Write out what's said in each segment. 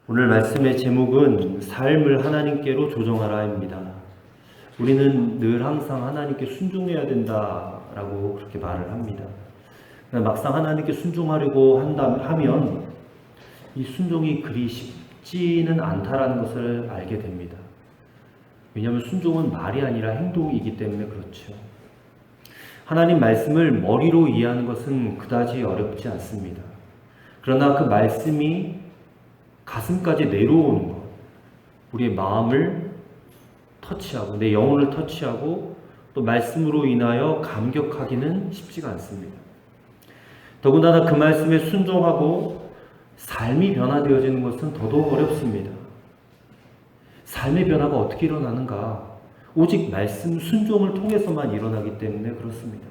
오늘 말씀의 제목은 삶을 하나님께로 조정하라입니다. 우리는 늘 항상 하나님께 순종해야 된다라고 그렇게 말을 합니다. 막상 하나님께 순종하려고 하면 이 순종이 그리 쉽지는 않다라는 것을 알게 됩니다. 왜냐하면 순종은 말이 아니라 행동이기 때문에 그렇죠. 하나님 말씀을 머리로 이해하는 것은 그다지 어렵지 않습니다. 그러나 그 말씀이 가슴까지 내려오는 것, 우리의 마음을 터치하고 내 영혼을 터치하고 또 말씀으로 인하여 감격하기는 쉽지가 않습니다. 더군다나 그 말씀에 순종하고 삶이 변화되어지는 것은 더더욱 어렵습니다. 삶의 변화가 어떻게 일어나는가? 오직 말씀 순종을 통해서만 일어나기 때문에 그렇습니다.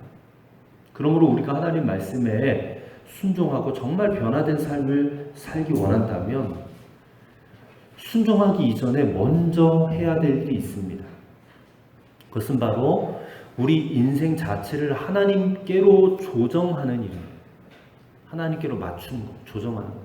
그러므로 우리가 하나님 말씀에 순종하고 정말 변화된 삶을 살기 원한다면 순종하기 이전에 먼저 해야 될 일이 있습니다. 그것은 바로 우리 인생 자체를 하나님께로 조정하는 일입니다. 하나님께로 맞추는 것, 조정하는 것.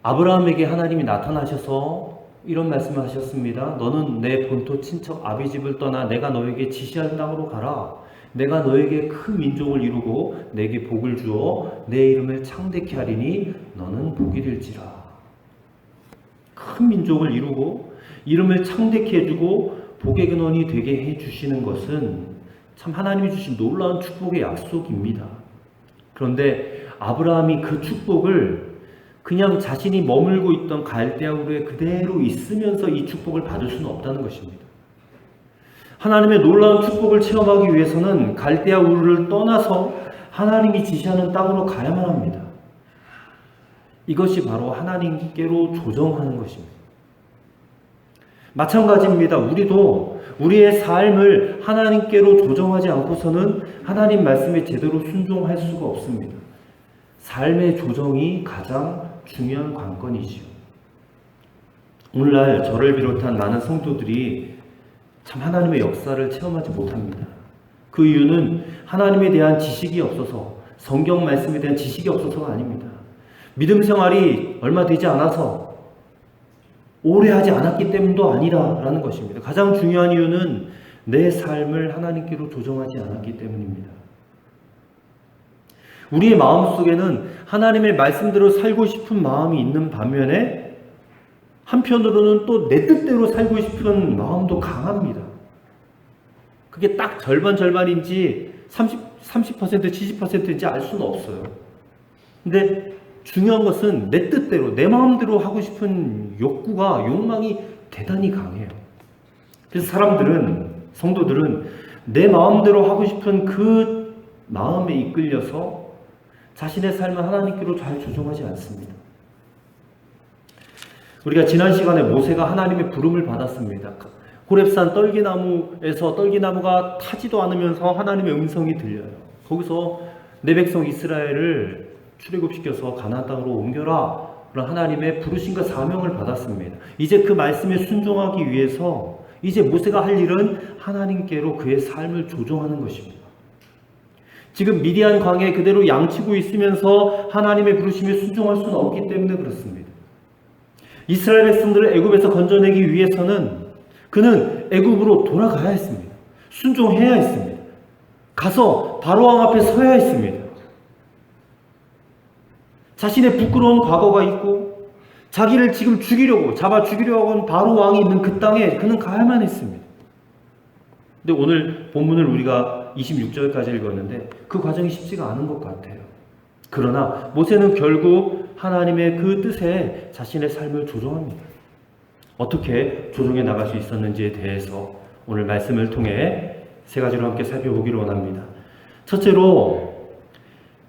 아브라함에게 하나님이 나타나셔서 이런 말씀을 하셨습니다. 너는 내 본토 친척 아비 집을 떠나 내가 너에게 지시할 땅으로 가라. 내가 너에게 큰 민족을 이루고 내게 복을 주어 내 이름을 창대케 하리니 너는 복이 될지라. 큰 민족을 이루고 이름을 창대케 해주고 복의 근원이 되게 해주시는 것은 참 하나님이 주신 놀라운 축복의 약속입니다. 그런데 아브라함이 그 축복을 그냥 자신이 머물고 있던 갈대아 우르에 그대로 있으면서 이 축복을 받을 수는 없다는 것입니다. 하나님의 놀라운 축복을 체험하기 위해서는 갈대아 우르를 떠나서 하나님이 지시하는 땅으로 가야만 합니다. 이것이 바로 하나님께로 조정하는 것입니다. 마찬가지입니다. 우리도 우리의 삶을 하나님께로 조정하지 않고서는 하나님 말씀에 제대로 순종할 수가 없습니다. 삶의 조정이 가장 중요한 관건이지요. 오늘날 저를 비롯한 많은 성도들이 참 하나님의 역사를 체험하지 못합니다. 그 이유는 하나님에 대한 지식이 없어서, 성경 말씀에 대한 지식이 없어서가 아닙니다. 믿음 생활이 얼마 되지 않아서, 오래 하지 않았기 때문도 아니라는 것입니다. 가장 중요한 이유는 내 삶을 하나님께로 조정하지 않았기 때문입니다. 우리의 마음속에는 하나님의 말씀대로 살고 싶은 마음이 있는 반면에 한편으로는 또 내 뜻대로 살고 싶은 마음도 강합니다. 그게 딱 절반인지 30%, 70%인지 알 수는 없어요. 근데 중요한 것은 내 뜻대로, 내 마음대로 하고 싶은 욕망이 대단히 강해요. 그래서 성도들은 내 마음대로 하고 싶은 그 마음에 이끌려서 자신의 삶을 하나님께로 잘 조정하지 않습니다. 우리가 지난 시간에 모세가 하나님의 부름을 받았습니다. 호렙산 떨기나무에서 떨기나무가 타지도 않으면서 하나님의 음성이 들려요. 거기서 내 백성 이스라엘을 출애굽시켜서 가나안 땅으로 옮겨라. 그런 하나님의 부르심과 사명을 받았습니다. 이제 그 말씀에 순종하기 위해서 이제 모세가 할 일은 하나님께로 그의 삶을 조정하는 것입니다. 지금 미디안 광야에 그대로 양치고 있으면서 하나님의 부르심에 순종할 수는 없기 때문에 그렇습니다. 이스라엘 백성들을 애굽에서 건져내기 위해서는 그는 애굽으로 돌아가야 했습니다. 순종해야 했습니다. 가서 바로왕 앞에 서야 했습니다. 자신의 부끄러운 과거가 있고 자기를 지금 잡아 죽이려고 하는 바로왕이 있는 그 땅에 그는 가야만 했습니다. 근데 오늘 본문을 우리가 26절까지 읽었는데 그 과정이 쉽지가 않은 것 같아요. 그러나 모세는 결국 하나님의 그 뜻에 자신의 삶을 조정합니다. 어떻게 조정해 나갈 수 있었는지에 대해서 오늘 말씀을 통해 세 가지로 함께 살펴보기를 원합니다. 첫째로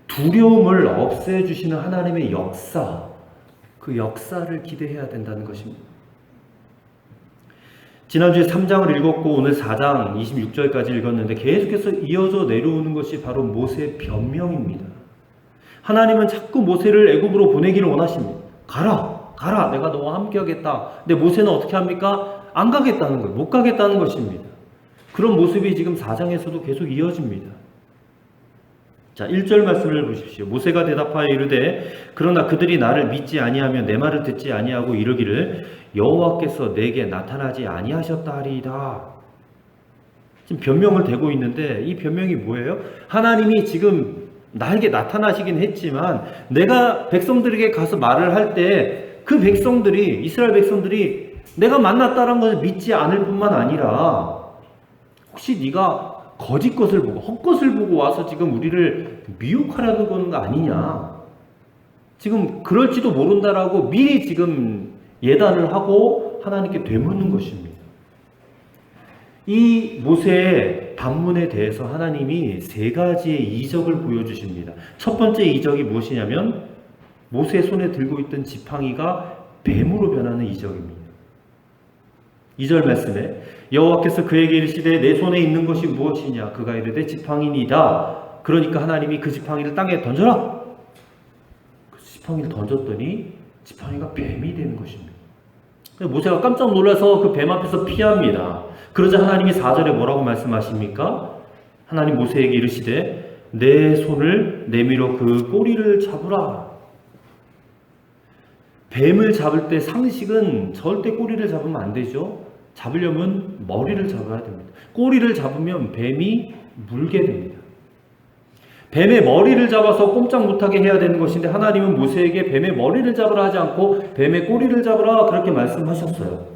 두려움을 없애주시는 하나님의 역사, 그 역사를 기대해야 된다는 것입니다. 지난주에 3장을 읽었고 오늘 4장 26절까지 읽었는데 계속해서 이어져 내려오는 것이 바로 모세의 변명입니다. 하나님은 자꾸 모세를 애굽으로 보내기를 원하십니다. 가라, 내가 너와 함께 하겠다. 근데 모세는 어떻게 합니까? 안 가겠다는 거예요. 못 가겠다는 것입니다. 그런 모습이 지금 4장에서도 계속 이어집니다. 자, 1절 말씀을 보십시오. 모세가 대답하여 이르되 그러나 그들이 나를 믿지 아니하며 내 말을 듣지 아니하고 이르기를 여호와께서 내게 나타나지 아니하셨다 하리이다. 지금 변명을 대고 있는데 이 변명이 뭐예요? 하나님이 지금 나에게 나타나시긴 했지만 내가 백성들에게 가서 말을 할 때 그 백성들이, 이스라엘 백성들이 내가 만났다는 것을 믿지 않을 뿐만 아니라 혹시 네가 거짓 것을 보고 헛것을 보고 와서 지금 우리를 미혹하려는 건 아니냐, 지금 그럴지도 모른다라고 미리 지금 예단을 하고 하나님께 되묻는 것입니다. 이 모세의 반문에 대해서 하나님이 세 가지의 이적을 보여주십니다. 첫 번째 이적이 무엇이냐면 모세의 손에 들고 있던 지팡이가 뱀으로 변하는 이적입니다. 2절 말씀에 여호와께서 그에게 이르시되 내 손에 있는 것이 무엇이냐, 그가 이르되 지팡이니이다. 그러니까 하나님이 그 지팡이를 땅에 던져라. 그 지팡이를 던졌더니 지팡이가 뱀이 되는 것입니다. 모세가 깜짝 놀라서 그 뱀 앞에서 피합니다. 그러자 하나님이 4절에 뭐라고 말씀하십니까? 하나님 모세에게 이르시되 내 손을 내밀어 그 꼬리를 잡으라. 뱀을 잡을 때 상식은 절대 꼬리를 잡으면 안 되죠. 잡으려면 머리를 잡아야 됩니다. 꼬리를 잡으면 뱀이 물게 됩니다. 뱀의 머리를 잡아서 꼼짝 못하게 해야 되는 것인데 하나님은 모세에게 뱀의 머리를 잡으라 하지 않고 뱀의 꼬리를 잡으라 그렇게 말씀하셨어요.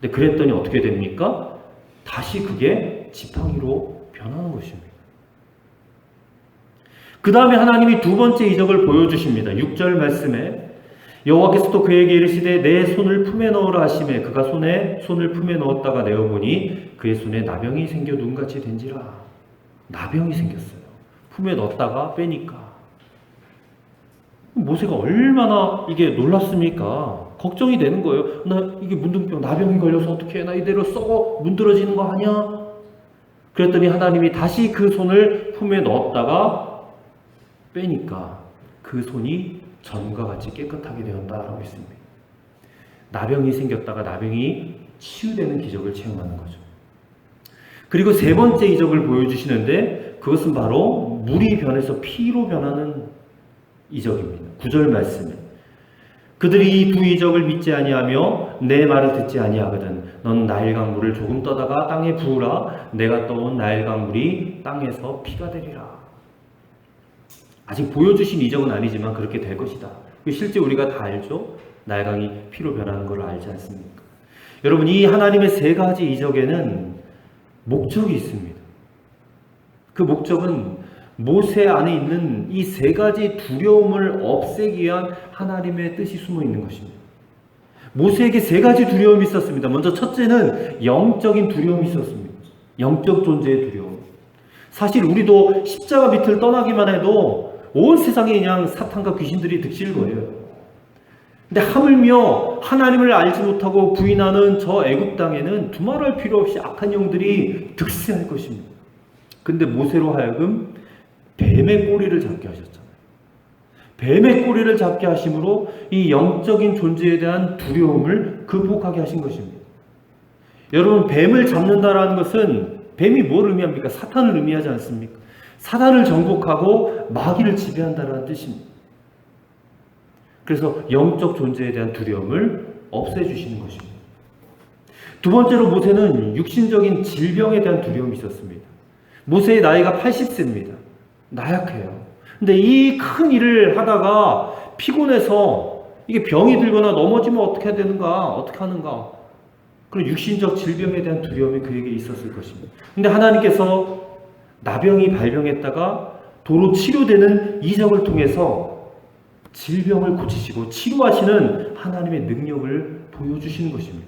근데 그랬더니 어떻게 됩니까? 다시 그게 지팡이로 변하는 것입니다. 그 다음에 하나님이 두 번째 이적을 보여주십니다. 6절 말씀에 여호와께서 또 그에게 이르시되 내 손을 품에 넣으라 하시매 그가 손을 품에 넣었다가 내어보니 그의 손에 나병이 생겨 눈같이 된지라. 나병이 생겼어요. 품에 넣었다가 빼니까. 모세가 얼마나 이게 놀랐습니까? 걱정이 되는 거예요. 나 이게 문둥병, 나병이 걸려서 어떻게 해? 나 이대로 썩어 문드러지는 거 아니야? 그랬더니 하나님이 다시 그 손을 품에 넣었다가 빼니까 그 손이 전과 같이 깨끗하게 되었다라고 했습니다. 나병이 생겼다가 나병이 치유되는 기적을 체험하는 거죠. 그리고 세 번째 이적을 보여주시는데 그것은 바로 물이 변해서 피로 변하는 이적입니다. 9절 말씀에 그들이 이 두 이적을 믿지 아니하며 내 말을 듣지 아니하거든 넌 나일강 물을 조금 떠다가 땅에 부으라. 내가 떠온 나일강 물이 땅에서 피가 되리라. 아직 보여주신 이적은 아니지만 그렇게 될 것이다. 실제 우리가 다 알죠? 나일강이 피로 변하는 걸 알지 않습니까? 여러분, 이 하나님의 세 가지 이적에는 목적이 있습니다. 그 목적은 모세 안에 있는 이 세 가지 두려움을 없애기 위한 하나님의 뜻이 숨어 있는 것입니다. 모세에게 세 가지 두려움이 있었습니다. 먼저 첫째는 영적인 두려움이 있었습니다. 영적 존재의 두려움. 사실 우리도 십자가 밑을 떠나기만 해도 온 세상에 그냥 사탄과 귀신들이 득실거려요. 근데 하물며 하나님을 알지 못하고 부인하는 저 애굽 땅에는 두말할 필요 없이 악한 영들이 득세할 것입니다. 근데 모세로 하여금 뱀의 꼬리를 잡게 하셨잖아요. 뱀의 꼬리를 잡게 하심으로 이 영적인 존재에 대한 두려움을 극복하게 하신 것입니다. 여러분, 뱀을 잡는다라는 것은 뱀이 뭘 의미합니까? 사탄을 의미하지 않습니까? 사단을 정복하고 마귀를 지배한다는 뜻입니다. 그래서 영적 존재에 대한 두려움을 없애주시는 것입니다. 두 번째로 모세는 육신적인 질병에 대한 두려움이 있었습니다. 모세의 나이가 80세입니다. 나약해요. 근데 이 큰 일을 하다가 피곤해서 이게 병이 들거나 넘어지면 어떻게 되는가, 어떻게 하는가. 그런 육신적 질병에 대한 두려움이 그에게 있었을 것입니다. 근데 하나님께서 나병이 발병했다가 도로 치료되는 이적을 통해서 질병을 고치시고 치료하시는 하나님의 능력을 보여주시는 것입니다.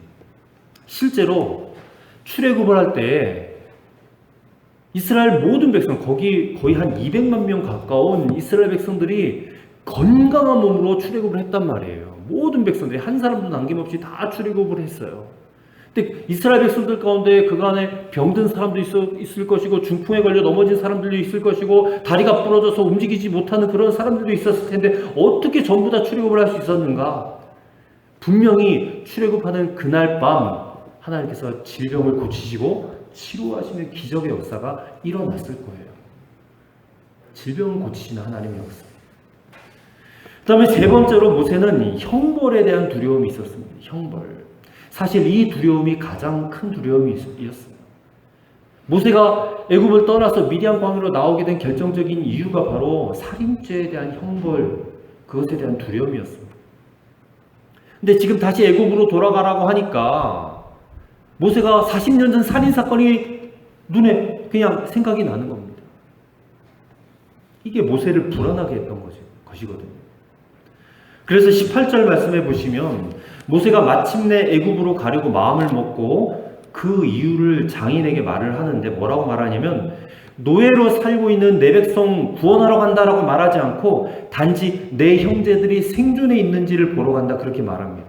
실제로 출애굽을 할 때 이스라엘 모든 백성, 거기 거의 한 200만 명 가까운 이스라엘 백성들이 건강한 몸으로 출애굽을 했단 말이에요. 모든 백성들이 한 사람도 남김없이 다 출애굽을 했어요. 근데 이스라엘 백성들 가운데 그간에 병든 사람도 있을 것이고 중풍에 걸려 넘어진 사람들도 있을 것이고 다리가 부러져서 움직이지 못하는 그런 사람들도 있었을 텐데 어떻게 전부 다 출애굽을 할 수 있었는가? 분명히 출애굽하는 그날 밤 하나님께서 질병을 고치시고 치료하시는 기적의 역사가 일어났을 거예요. 질병을 고치시는 하나님이었습니다. 그 다음에 세 번째로 모세는 형벌에 대한 두려움이 있었습니다. 형벌. 사실 이 두려움이 가장 큰 두려움이었어요. 모세가 애굽을 떠나서 미디안 광야로 나오게 된 결정적인 이유가 바로 살인죄에 대한 형벌, 그것에 대한 두려움이었습니다. 근데 지금 다시 애굽으로 돌아가라고 하니까 모세가 40년 전 살인사건이 눈에 그냥 생각이 나는 겁니다. 이게 모세를 불안하게 했던 것이거든요. 그래서 18절 말씀해 보시면 모세가 마침내 애굽으로 가려고 마음을 먹고 그 이유를 장인에게 말을 하는데 뭐라고 말하냐면 노예로 살고 있는 내 백성 구원하러 간다라고 말하지 않고 단지 내 형제들이 생존해 있는지를 보러 간다 그렇게 말합니다.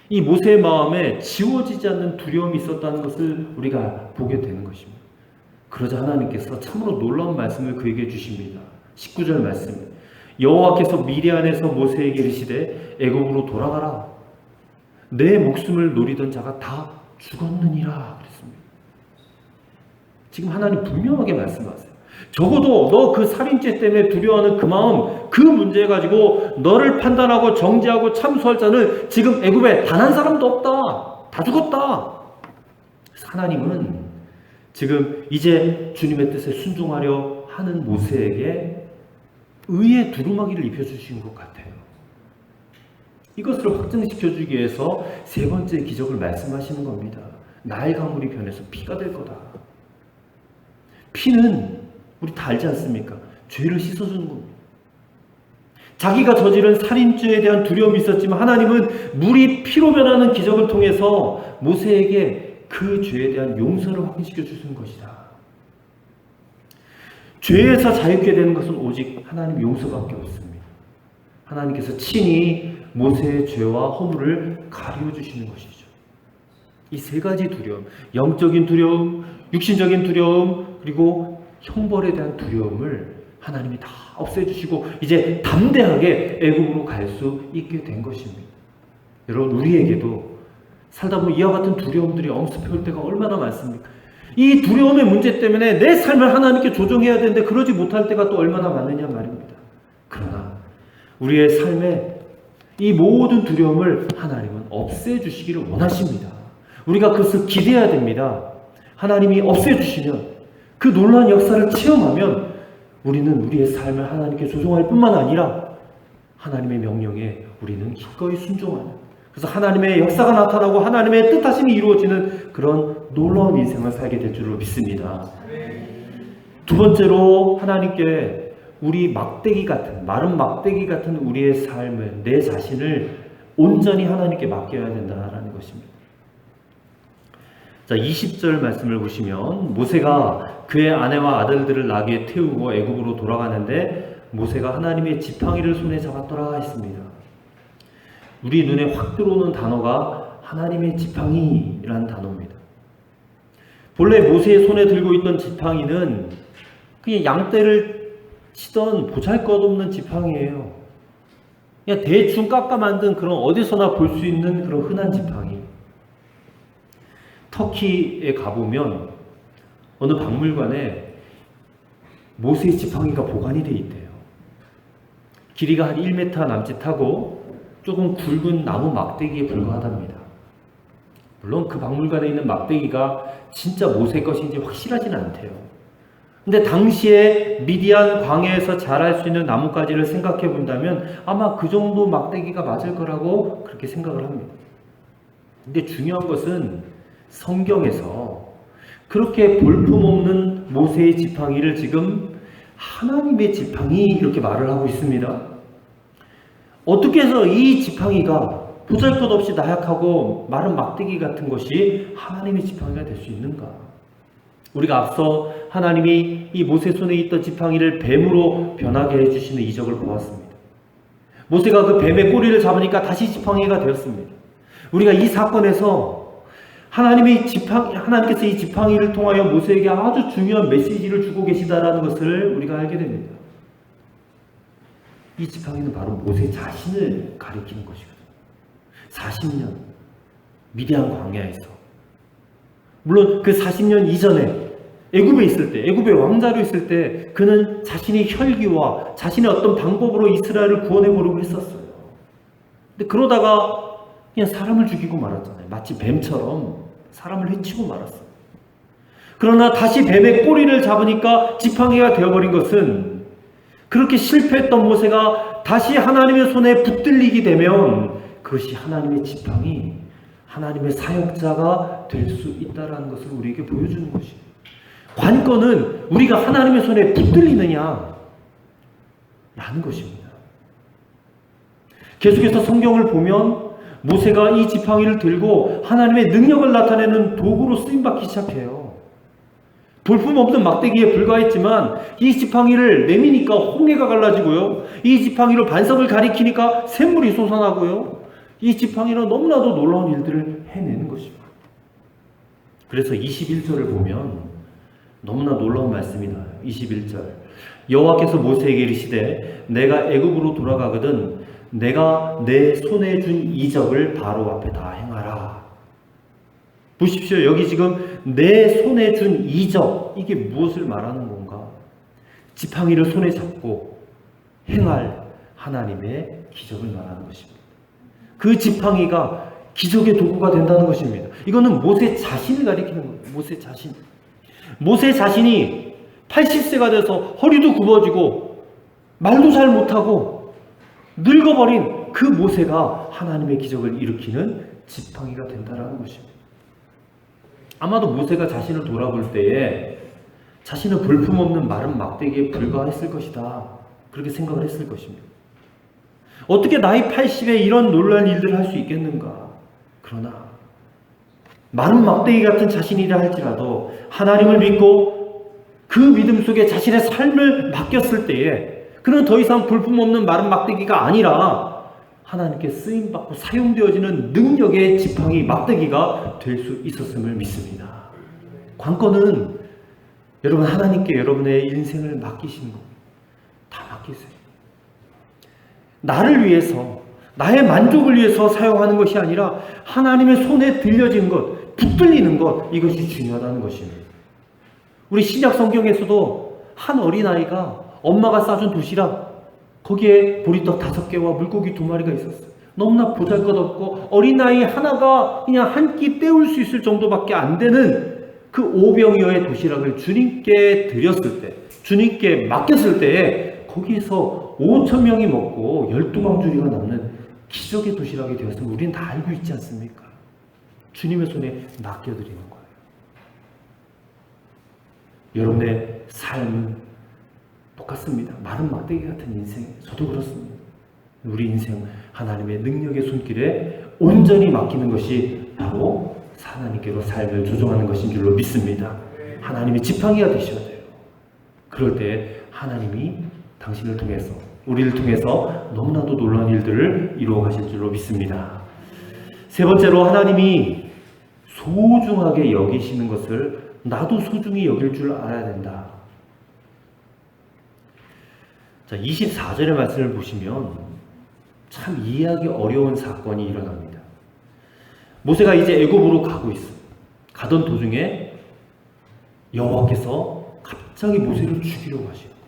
이 모세의 마음에 지워지지 않는 두려움이 있었다는 것을 우리가 보게 되는 것입니다. 그러자 하나님께서 참으로 놀라운 말씀을 그에게 주십니다. 19절 말씀. 여호와께서 미디안에서 모세에게 이르시되 애굽으로 돌아가라. 내 목숨을 노리던 자가 다 죽었느니라 그랬습니다. 지금 하나님 분명하게 말씀하세요. 적어도 너 그 살인죄 때문에 두려워하는 그 마음, 그 문제 가지고 너를 판단하고 정죄하고 참수할 자는 지금 애굽에 단 한 사람도 없다. 다 죽었다. 하나님은 지금 이제 주님의 뜻에 순종하려 하는 모세에게 의의 두루마기를 입혀주신 것 같아요. 이것을 확증시켜주기 위해서 세 번째 기적을 말씀하시는 겁니다. 나일 강물이 변해서 피가 될 거다. 피는 우리 다 알지 않습니까? 죄를 씻어주는 겁니다. 자기가 저지른 살인죄에 대한 두려움이 있었지만 하나님은 물이 피로 변하는 기적을 통해서 모세에게 그 죄에 대한 용서를 확인시켜 주신 것이다. 죄에서 자유케 되는 것은 오직 하나님 용서밖에 없습니다. 하나님께서 친히 모세의 죄와 허물을 가려주시는 것이죠. 이 세 가지 두려움, 영적인 두려움, 육신적인 두려움, 그리고 형벌에 대한 두려움을 하나님이 다 없애주시고 이제 담대하게 애굽으로 갈 수 있게 된 것입니다. 여러분, 우리에게도 살다 보면 이와 같은 두려움들이 엄습해올 때가 얼마나 많습니까? 이 두려움의 문제 때문에 내 삶을 하나님께 조정해야 되는데 그러지 못할 때가 또 얼마나 많느냐 말입니다. 그러나 우리의 삶에 이 모든 두려움을 하나님은 없애주시기를 원하십니다. 우리가 그것을 기대해야 됩니다. 하나님이 없애주시면 그 놀라운 역사를 체험하면 우리는 우리의 삶을 하나님께 조정할 뿐만 아니라 하나님의 명령에 우리는 기꺼이 순종하는, 그래서 하나님의 역사가 나타나고 하나님의 뜻하심이 이루어지는 그런 놀라운 인생을 살게 될 줄로 믿습니다. 두 번째로 하나님께 우리 막대기 같은, 마른 막대기 같은 우리의 삶을, 내 자신을 온전히 하나님께 맡겨야 된다는 것입니다. 자, 20절 말씀을 보시면 모세가 그의 아내와 아들들을 나귀에 태우고 애굽으로 돌아가는데 모세가 하나님의 지팡이를 손에 잡았더라 했습니다. 우리 눈에 확 들어오는 단어가 하나님의 지팡이라는 단어입니다. 본래 모세의 손에 들고 있던 지팡이는 그냥 양떼를 치던 보잘것없는 지팡이에요. 그냥 대충 깎아 만든 그런 어디서나 볼 수 있는 그런 흔한 지팡이. 터키에 가보면 어느 박물관에 모세의 지팡이가 보관이 되어 있대요. 길이가 한 1m 남짓하고 조금 굵은 나무 막대기에 불과하답니다. 물론 그 박물관에 있는 막대기가 진짜 모세 것인지 확실하진 않대요. 근데 당시에 미디안 광야에서 자랄 수 있는 나뭇가지를 생각해 본다면 아마 그 정도 막대기가 맞을 거라고 그렇게 생각을 합니다. 근데 중요한 것은 성경에서 그렇게 볼품없는 모세의 지팡이를 지금 하나님의 지팡이 이렇게 말을 하고 있습니다. 어떻게 해서 이 지팡이가 보잘것없이 나약하고 마른 막대기 같은 것이 하나님의 지팡이가 될 수 있는가? 우리가 앞서 하나님이 이 모세 손에 있던 지팡이를 뱀으로 변하게 해주시는 이적을 보았습니다. 모세가 그 뱀의 꼬리를 잡으니까 다시 지팡이가 되었습니다. 우리가 이 사건에서 하나님께서 이 지팡이를 통하여 모세에게 아주 중요한 메시지를 주고 계시다라는 것을 우리가 알게 됩니다. 이 지팡이는 바로 모세 자신을 가리키는 것이거든요. 40년 미디안 광야에서, 물론 그 40년 이전에 애굽에 있을 때, 애굽의 왕자로 있을 때 그는 자신의 혈기와 자신의 어떤 방법으로 이스라엘을 구원해 보려고 했었어요. 근데 그러다가 그냥 사람을 죽이고 말았잖아요. 마치 뱀처럼 사람을 해치고 말았어요. 그러나 다시 뱀의 꼬리를 잡으니까 지팡이가 되어버린 것은, 그렇게 실패했던 모세가 다시 하나님의 손에 붙들리게 되면 그것이 하나님의 지팡이, 하나님의 사역자가 될 수 있다는 것을 우리에게 보여주는 것이에요. 관건은 우리가 하나님의 손에 붙들리느냐 라는 것입니다. 계속해서 성경을 보면 모세가 이 지팡이를 들고 하나님의 능력을 나타내는 도구로 쓰임받기 시작해요. 볼품없는 막대기에 불과했지만 이 지팡이를 내미니까 홍해가 갈라지고요. 이 지팡이로 반석을 가리키니까 샘물이 솟아나고요. 이 지팡이로 너무나도 놀라운 일들을 해내는 것입니다. 그래서 21절을 보면 너무나 놀라운 말씀이 나와요. 21절. 여호와께서 모세에게 이르시되 내가 애굽으로 돌아가거든 내가 내 손에 준 이적을 바로 앞에 다 행하라. 보십시오. 여기 지금 내 손에 준 이적, 이게 무엇을 말하는 건가? 지팡이를 손에 잡고 행할 하나님의 기적을 말하는 것입니다. 그 지팡이가 기적의 도구가 된다는 것입니다. 이거는 모세 자신을 가리키는 거예요. 모세 자신. 모세 자신이 80세가 돼서 허리도 굽어지고 말도 잘 못하고 늙어버린 그 모세가 하나님의 기적을 일으키는 지팡이가 된다는 것입니다. 아마도 모세가 자신을 돌아볼 때에 자신은 볼품없는 마른 막대기에 불과했을 것이다, 그렇게 생각을 했을 것입니다. 어떻게 나이 80에 이런 놀라운 일들을 할 수 있겠는가? 그러나 마른 막대기 같은 자신이라 할지라도 하나님을 믿고 그 믿음 속에 자신의 삶을 맡겼을 때에 그는 더 이상 볼품없는 마른 막대기가 아니라 하나님께 쓰임받고 사용되어지는 능력의 지팡이, 막대기가 될 수 있었음을 믿습니다. 관건은 여러분 하나님께 여러분의 인생을 맡기시는 겁니다. 다 맡기세요. 나를 위해서, 나의 만족을 위해서 사용하는 것이 아니라 하나님의 손에 들려진 것, 붙들리는 것, 이것이 중요하다는 것입니다. 우리 신약 성경에서도 한 어린아이가 엄마가 싸준 도시락, 거기에 보리떡 5개와 물고기 2마리가 있었어요. 너무나 보잘것없고 어린아이 하나가 그냥 한 끼 때울 수 있을 정도밖에 안 되는 그 오병이어의 도시락을 주님께 드렸을 때, 주님께 맡겼을 때에 거기에서 5,000명이 먹고 12광주리가 남는 기적의 도시락이 되었음을 우리는 다 알고 있지 않습니까? 주님의 손에 맡겨드리는 거예요. 여러분의 삶은 똑같습니다. 마른 막대기 같은 인생, 저도 그렇습니다. 우리 인생 하나님의 능력의 손길에 온전히 맡기는 것이 바로 하나님께로 삶을 조종하는 것인 줄로 믿습니다. 하나님의 지팡이가 되셔야 돼요. 그럴 때 하나님이 당신을 통해서, 우리를 통해서 너무나도 놀라운 일들을 이루어 가실 줄로 믿습니다. 세 번째로, 하나님이 소중하게 여기시는 것을 나도 소중히 여길 줄 알아야 된다. 자, 24절의 말씀을 보시면 참 이해하기 어려운 사건이 일어납니다. 모세가 이제 애굽으로 가고 있어요. 가던 도중에 여호와께서 갑자기 모세를 죽이려고 하시는 거예요.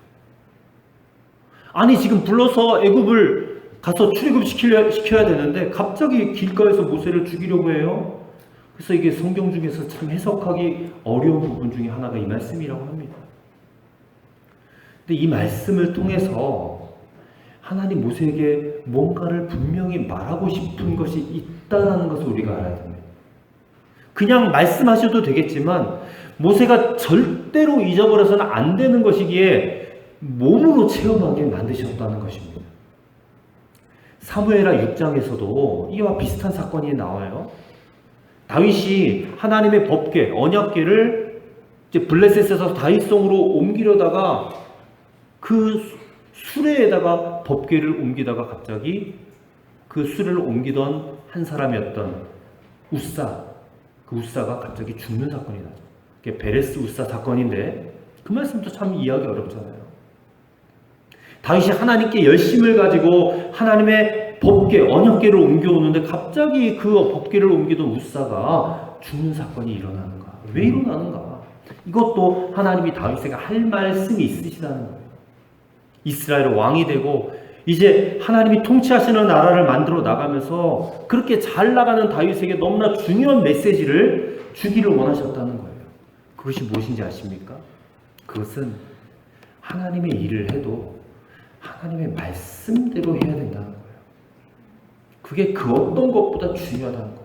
아니, 지금 불러서 애굽을 가서 출애굽시켜야 되는데 갑자기 길가에서 모세를 죽이려고 해요. 그래서 이게 성경 중에서 참 해석하기 어려운 부분 중에 하나가 이 말씀이라고 합니다. 근데 이 말씀을 통해서 하나님 모세에게 뭔가를 분명히 말하고 싶은 것이 있다는 것을 우리가 알아야 됩니다. 그냥 말씀하셔도 되겠지만 모세가 절대로 잊어버려서는 안 되는 것이기에 몸으로 체험하게 만드셨다는 것입니다. 사무엘하 6장에서도 이와 비슷한 사건이 나와요. 다윗이 하나님의 법궤, 언약궤를 이제 블레셋에서 다윗성으로 옮기려다가 그 수레에다가 법궤를 옮기다가 갑자기 그 수레를 옮기던 한 사람이었던 우사, 그 우사가 갑자기 죽는 사건이 나죠. 그게 베레스 우사 사건인데 그 말씀도 참 이해하기 어렵잖아요. 다윗이 하나님께 열심을 가지고 하나님의 법궤, 언약궤를 옮겨오는데 갑자기 그 법궤를 옮기던 우사가 죽는 사건이 일어나는가? 왜 일어나는가? 이것도 하나님이 다윗에게 할 말씀이 있으시다는 거예요. 이스라엘 왕이 되고 이제 하나님이 통치하시는 나라를 만들어 나가면서 그렇게 잘 나가는 다윗에게 너무나 중요한 메시지를 주기를 원하셨다는 거예요. 그것이 무엇인지 아십니까? 그것은 하나님의 일을 해도 하나님의 말씀대로 해야 된다는 거예요. 그게 그 어떤 것보다 중요하다는 거예요.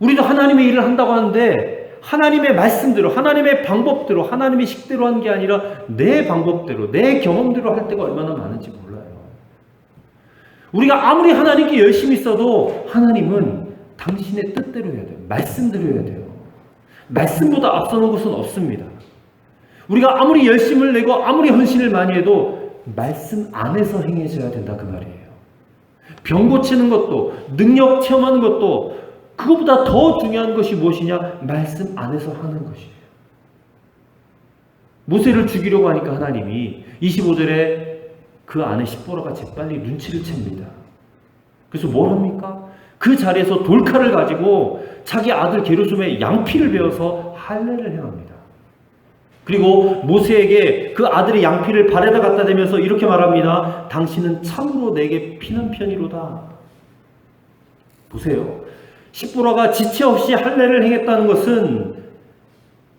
우리도 하나님의 일을 한다고 하는데 하나님의 말씀대로, 하나님의 방법대로, 하나님의 식대로 하는 게 아니라 내 방법대로, 내 경험대로 할 때가 얼마나 많은지 몰라요. 우리가 아무리 하나님께 열심히 있어도 하나님은 당신의 뜻대로 해야 돼요. 말씀대로 해야 돼요. 말씀보다 앞서는 것은 없습니다. 우리가 아무리 열심을 내고 아무리 헌신을 많이 해도 말씀 안에서 행해져야 된다 그 말이에요. 병 고치는 것도, 능력 체험하는 것도 그것보다 더 중요한 것이 무엇이냐? 말씀 안에서 하는 것이에요. 모세를 죽이려고 하니까 하나님이 25절에 그 안에 십보라가 재빨리 눈치를 챕니다. 그래서 뭘 합니까? 그 자리에서 돌칼을 가지고 자기 아들 게르솜의 양피를 베어서 할례를 행합니다. 그리고 모세에게 그 아들의 양피를 발에다 갖다 대면서 이렇게 말합니다. 당신은 참으로 내게 피난 편이로다. 보세요. 십보라가 지체 없이 할례를 행했다는 것은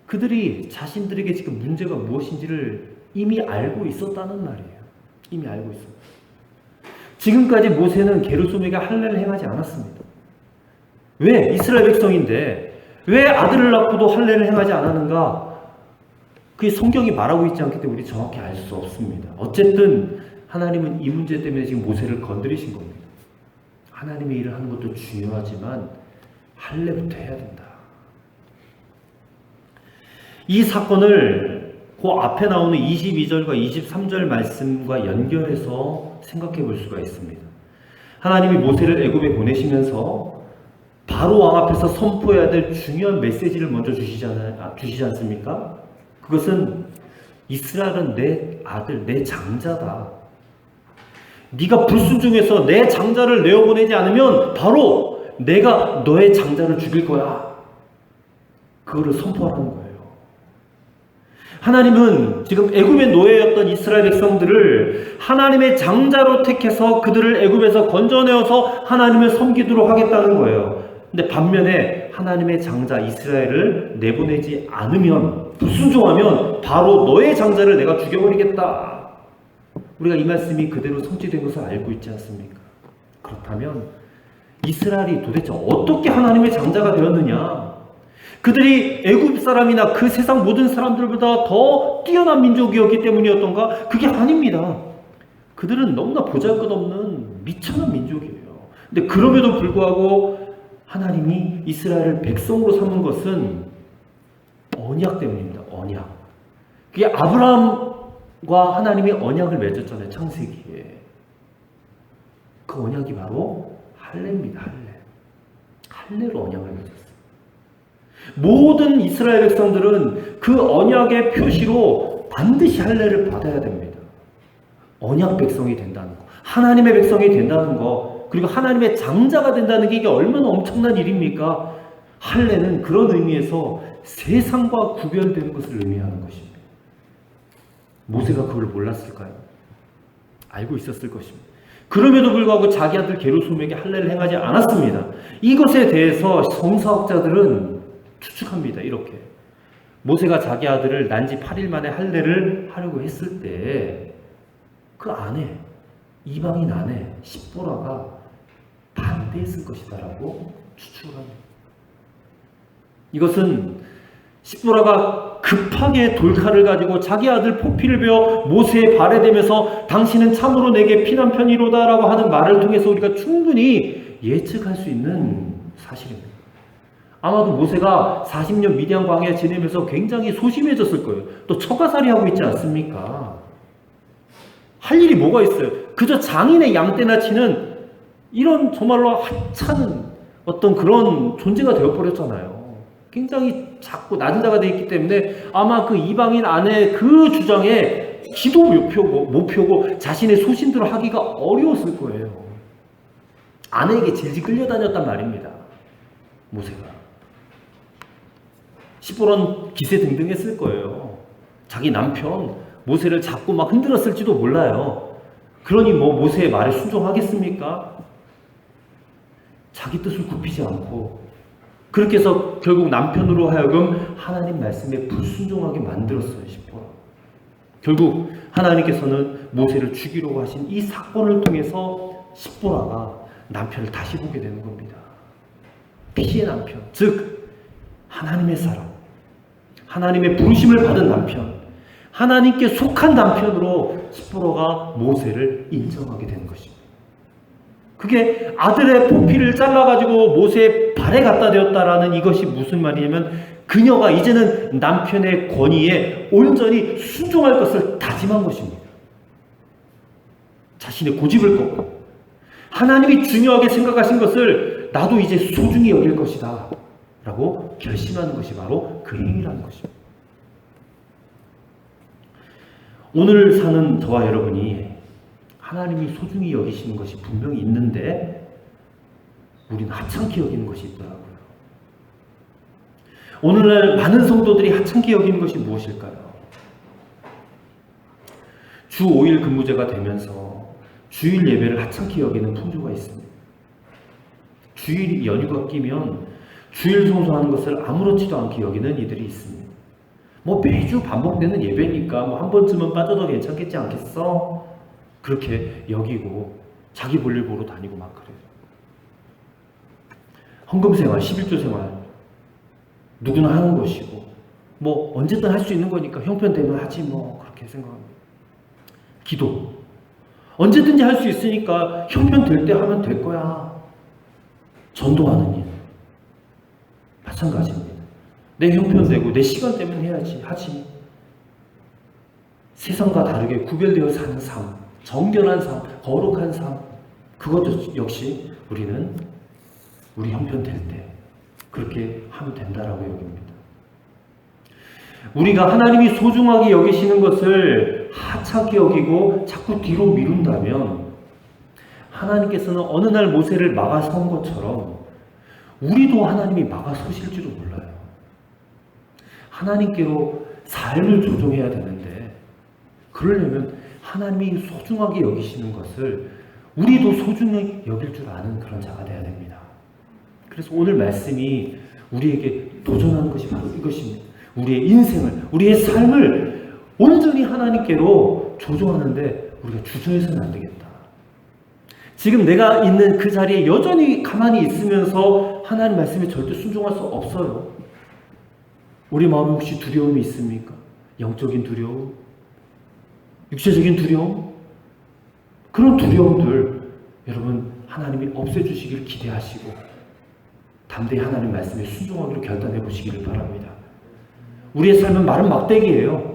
그들이 자신들에게 지금 문제가 무엇인지를 이미 알고 있었다는 말이에요. 이미 알고 있었어요. 지금까지 모세는 게르솜에게 할례를 행하지 않았습니다. 왜? 이스라엘 백성인데 왜 아들을 낳고도 할례를 행하지 않았는가? 그게 성경이 말하고 있지 않기 때문에 우리 정확히 알 수 없습니다. 어쨌든 하나님은 이 문제 때문에 지금 모세를 건드리신 겁니다. 하나님의 일을 하는 것도 중요하지만 할례부터 해야 된다. 이 사건을 그 앞에 나오는 22절과 23절 말씀과 연결해서 생각해 볼 수가 있습니다. 하나님이 모세를 애굽에 보내시면서 바로 왕 앞에서 선포해야 될 중요한 메시지를 먼저 주시지 않습니까? 그것은 이스라엘은 내 아들, 내 장자다. 네가 불순종해서 내 장자를 내어보내지 않으면 바로 내가 너의 장자를 죽일 거야. 그거를 선포하는 거예요. 하나님은 지금 애굽의 노예였던 이스라엘 백성들을 하나님의 장자로 택해서 그들을 애굽에서 건져내어서 하나님을 섬기도록 하겠다는 거예요. 근데 반면에 하나님의 장자 이스라엘을 내보내지 않으면, 불순종하면 바로 너의 장자를 내가 죽여버리겠다. 우리가 이 말씀이 그대로 성취된 것을 알고 있지 않습니까? 그렇다면 이스라엘이 도대체 어떻게 하나님의 장자가 되었느냐? 그들이 애굽 사람이나 그 세상 모든 사람들보다 더 뛰어난 민족이었기 때문이었던가? 그게 아닙니다. 그들은 너무나 보잘것없는 미천한 민족이에요. 근데 그럼에도 불구하고 하나님이 이스라엘을 백성으로 삼은 것은 언약 때문입니다. 언약. 그게 아브라함과 하나님이 언약을 맺었잖아요. 창세기에. 그 언약이 바로 할례입니다. 할례로 언약을 맺었어요. 모든 이스라엘 백성들은 그 언약의 표시로 반드시 할례를 받아야 됩니다. 언약 백성이 된다는 거, 하나님의 백성이 된다는 거, 그리고 하나님의 장자가 된다는 게 이게 얼마나 엄청난 일입니까? 할례는 그런 의미에서 세상과 구별되는 것을 의미하는 것입니다. 모세가 그걸 몰랐을까요? 알고 있었을 것입니다. 그럼에도 불구하고 자기 아들 게르솜에게 할례를 행하지 않았습니다. 이것에 대해서 성서학자들은 추측합니다. 이렇게 모세가 자기 아들을 난지 8일 만에 할례를 하려고 했을 때 그 안에 이방인 안에 십보라가 반대했을 것이다라고 추측을 합니다. 이것은 십보라가 급하게 돌칼을 가지고 자기 아들 포피를 베어 모세의 발에 대면서 당신은 참으로 내게 피난 편이로다라고 하는 말을 통해서 우리가 충분히 예측할 수 있는 사실입니다. 아마도 모세가 40년 미디안 광야에 지내면서 굉장히 소심해졌을 거예요. 또 처가살이 하고 있지 않습니까? 할 일이 뭐가 있어요? 그저 장인의 양떼나 치는 이런 정말로 하찮은 어떤 그런 존재가 되어버렸잖아요. 굉장히 작고 낮은 자가 되어 있기 때문에 아마 그 이방인 안에 그 주장에 기도 못 펴고 자신의 소신대로 하기가 어려웠을 거예요. 아내에게 질질 끌려다녔단 말입니다. 모세가. 시보론 기세등등했을 거예요. 자기 남편 모세를 잡고 막 흔들었을지도 몰라요. 그러니 뭐 모세의 말에 순종하겠습니까? 자기 뜻을 굽히지 않고 그렇게 해서 결국 남편으로 하여금 하나님 말씀에 불순종하게 만들었어요. 시보라. 결국 하나님께서는 모세를 죽이려고 하신 이 사건을 통해서 시보라가 남편을 다시 보게 되는 겁니다. 피의 남편, 즉 하나님의 사람, 하나님의 부르심을 받은 남편, 하나님께 속한 남편으로 시보라가 모세를 인정하게 되는 것입니다. 그게 아들의 포피를 잘라가지고 모세의 발에 갖다 대었다라는 이것이 무슨 말이냐면 그녀가 이제는 남편의 권위에 온전히 순종할 것을 다짐한 것입니다. 자신의 고집을 꺾고 하나님이 중요하게 생각하신 것을 나도 이제 소중히 여길 것이다 라고 결심하는 것이 바로 그 행위라는 것입니다. 오늘 사는 저와 여러분이 하나님이 소중히 여기시는 것이 분명히 있는데 우리는 하찮게 여기는 것이 있더라고요. 오늘날 많은 성도들이 하찮게 여기는 것이 무엇일까요? 주 5일 근무제가 되면서 주일 예배를 하찮게 여기는 풍조가 있습니다. 주일 연휴가 끼면 주일 성수하는 것을 아무렇지도 않게 여기는 이들이 있습니다. 뭐 매주 반복되는 예배니까 뭐 한 번쯤은 빠져도 괜찮겠지 않겠어? 그렇게 여기고 자기 볼일 보러 다니고 막 그래요. 헌금생활, 11조 생활 누구나 하는 것이고 뭐 언제든 할 수 있는 거니까 형편되면 하지 뭐 그렇게 생각합니다. 기도 언제든지 할 수 있으니까 형편될 때 하면 될 거야. 전도하는 일 마찬가지입니다. 내 형편되고 내 시간 되면 해야지 하지. 세상과 다르게 구별되어 사는 삶, 정결한 삶, 거룩한 삶, 그것도 역시 우리는 우리 형편될 때 그렇게 하면 된다라고 여깁니다. 우리가 하나님이 소중하게 여기시는 것을 하찮게 여기고 자꾸 뒤로 미룬다면 하나님께서는 어느 날 모세를 막아선 것처럼 우리도 하나님이 막아서실지도 몰라요. 하나님께로 삶을 조종해야 되는데 그러려면 하나님이 소중하게 여기시는 것을 우리도 소중히 여길 줄 아는 그런 자가 되어야 됩니다. 그래서 오늘 말씀이 우리에게 도전하는 것이 바로 이것입니다. 우리의 인생을, 우리의 삶을 온전히 하나님께로 조종하는데 우리가 주저해서는 안 되겠다. 지금 내가 있는 그 자리에 여전히 가만히 있으면서 하나님 말씀에 절대 순종할 수 없어요. 우리 마음에 혹시 두려움이 있습니까? 영적인 두려움? 육체적인 두려움? 그런 두려움들 여러분 하나님이 없애주시기를 기대하시고 담대히 하나님 말씀에 순종하기로 결단해 보시기를 바랍니다. 우리의 삶은 마른 막대기예요.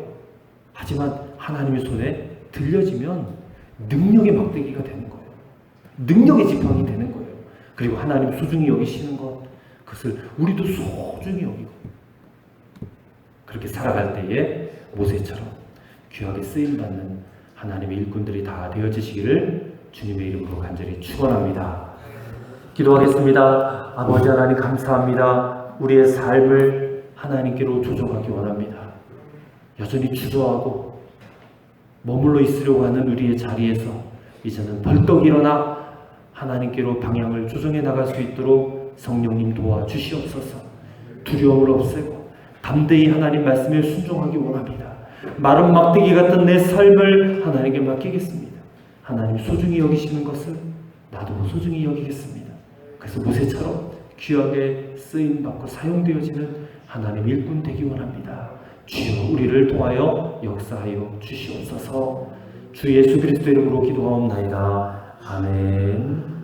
하지만 하나님의 손에 들려지면 능력의 막대기가 되는 거예요. 능력의 지팡이 되는 거예요. 그리고 하나님 소중히 여기시는 것, 그것을 우리도 소중히 여기고 그렇게 살아갈 때에 모세처럼 귀하게 쓰임받는 하나님의 일꾼들이 다 되어지시기를 주님의 이름으로 간절히 축원합니다. 기도하겠습니다. 아버지 하나님 감사합니다. 우리의 삶을 하나님께로 조정하기 원합니다. 여전히 주저하고 머물러 있으려고 하는 우리의 자리에서 이제는 벌떡 일어나 하나님께로 방향을 조정해 나갈 수 있도록 성령님 도와주시옵소서. 두려움을 없애고 담대히 하나님 말씀에 순종하기 원합니다. 마른 막대기 같은 내 삶을 하나님께 맡기겠습니다. 하나님 소중히 여기시는 것을 나도 소중히 여기겠습니다. 그래서 모세처럼 귀하게 쓰임받고 사용되어지는 하나님 일꾼 되기 원합니다. 주여 우리를 통하여 역사하여 주시옵소서. 주 예수 그리스도 이름으로 기도하옵나이다. 아멘.